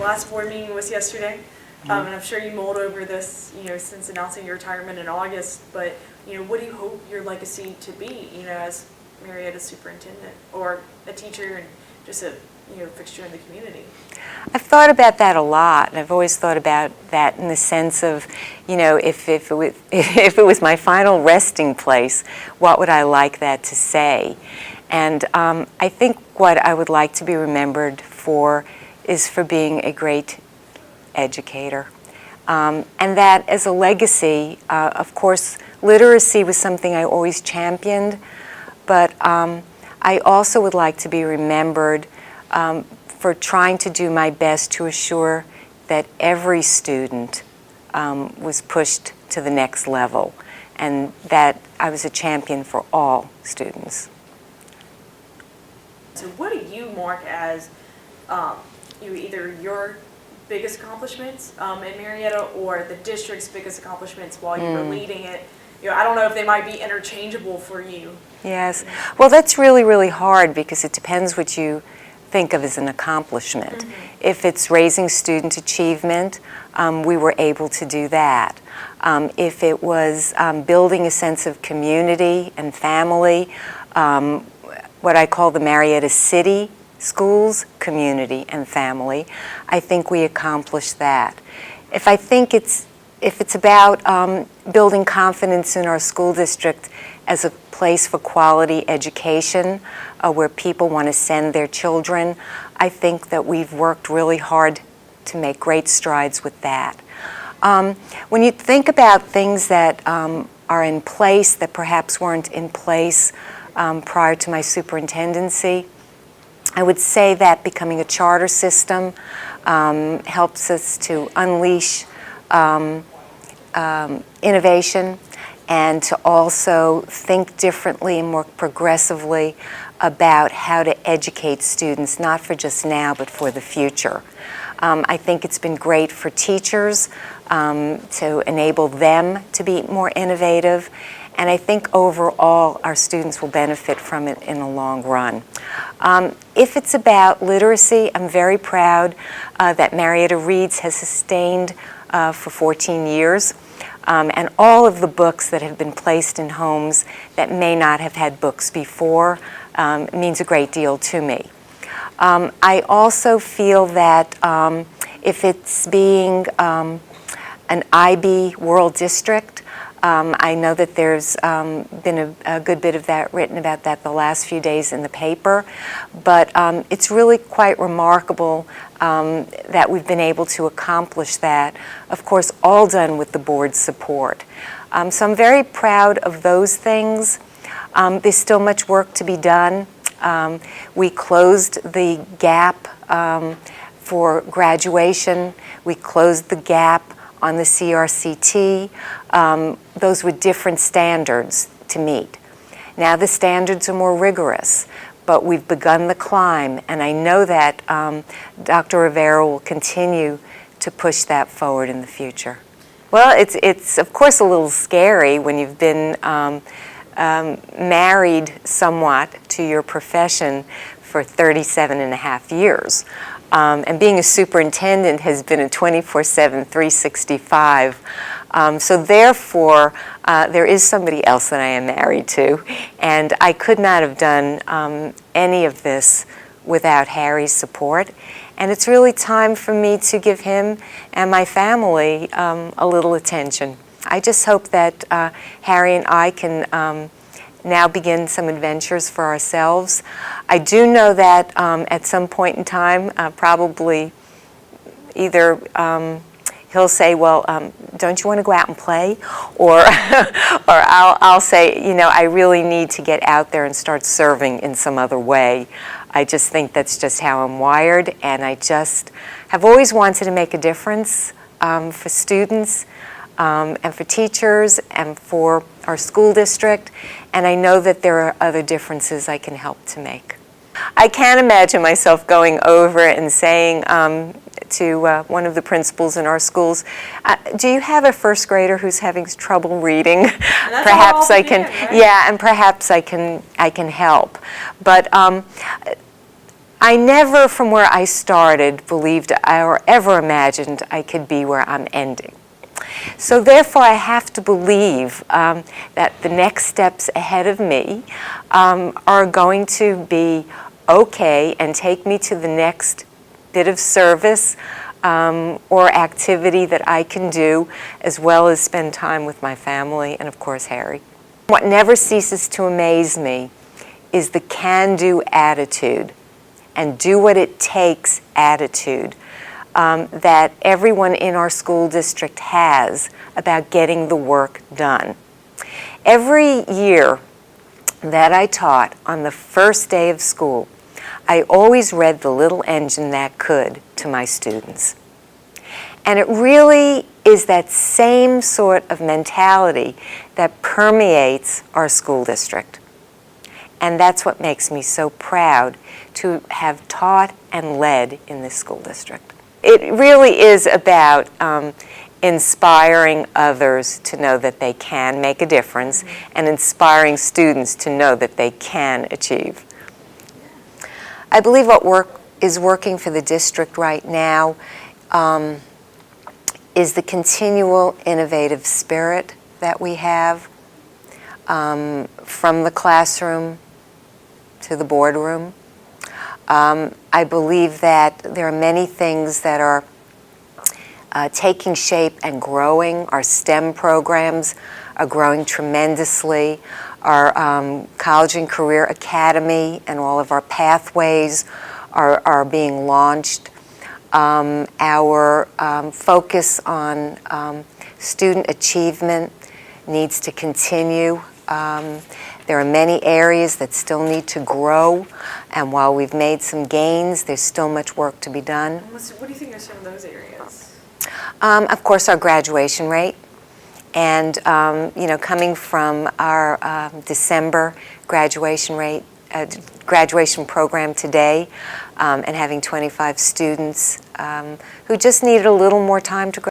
last board meeting was yesterday, and I'm sure you mulled over this, since announcing your retirement in August, but, what do you hope your legacy to be, as Marietta superintendent, or a teacher and just a, fixture in the community? I've thought about that a lot, and I've always thought about that in the sense of, if it was my final resting place, what would I like that to say? And I think what I would like to be remembered for is for being a great educator. And that as a legacy, of course, literacy was something I always championed, but I also would like to be remembered for trying to do my best to assure that every student was pushed to the next level, and that I was a champion for all students. So what do you mark as either your biggest accomplishments in Marietta or the district's biggest accomplishments while you were leading it? I don't know if they might be interchangeable for you. Yes. Well, that's really, really hard because it depends what you think of as an accomplishment. If it's raising student achievement, we were able to do that. If it was building a sense of community and family, what I call the Marietta City Schools, community and family, I think we accomplished that. If it's about building confidence in our school district as a place for quality education, where people want to send their children, I think that we've worked really hard to make great strides with that. When you think about things that are in place that perhaps weren't in place prior to my superintendency, I would say that becoming a charter system helps us to unleash innovation and to also think differently and more progressively about how to educate students, not for just now, but for the future. I think it's been great for teachers to enable them to be more innovative, and I think overall our students will benefit from it in the long run. If it's about literacy, I'm very proud that Marietta Reads has sustained for 14 years. And all of the books that have been placed in homes that may not have had books before means a great deal to me. I also feel that if it's being an IB World District, I know that there's been a good bit of that written about that the last few days in the paper, but it's really quite remarkable that we've been able to accomplish that, of course, all done with the board's support. So I'm very proud of those things. There's still much work to be done. We closed the gap for graduation. We closed the gap on the CRCT. Those were different standards to meet. Now the standards are more rigorous, but we've begun the climb, and I know that Dr. Rivera will continue to push that forward in the future. Well, it's of course a little scary when you've been married somewhat to your profession for 37.5 years. And being a superintendent has been a 24/7, 365. So therefore, there is somebody else that I am married to, and I could not have done any of this without Harry's support. And it's really time for me to give him and my family a little attention. I just hope that Harry and I can now begin some adventures for ourselves. I do know that at some point in time, probably either he'll say, well, don't you want to go out and play? Or I'll say, you know, I really need to get out there and start serving in some other way. I just think that's just how I'm wired, and I just have always wanted to make a difference for students and for teachers and for our school district, and I know that there are other differences I can help to make. I can't imagine myself going over and saying to one of the principals in our schools, do you have a first grader who's having trouble reading? Perhaps I can, right? Yeah, and perhaps I can help. But I never, from where I started, believed or ever imagined I could be where I'm ending. So therefore, I have to believe that the next steps ahead of me are going to be okay and take me to the next bit of service or activity that I can do, as well as spend time with my family and, of course, Harry. What never ceases to amaze me is the can-do attitude and do what it takes attitude that everyone in our school district has about getting the work done. Every year that I taught on the first day of school, I always read The Little Engine That Could to my students. And it really is that same sort of mentality that permeates our school district. And that's what makes me so proud to have taught and led in this school district. It really is about inspiring others to know that they can make a difference and inspiring students to know that they can achieve. I believe what is working for the district right now is the continual innovative spirit that we have from the classroom to the boardroom. I believe that there are many things that are taking shape and growing. Our STEM programs are growing tremendously. Our College and Career Academy and all of our pathways are being launched. Our focus on student achievement needs to continue. There are many areas that still need to grow, and while we've made some gains, there's still much work to be done. What do you think are some of those areas? Of course, our graduation rate, and coming from our December graduation rate, graduation program today, and having 25 students who just needed a little more time to graduate.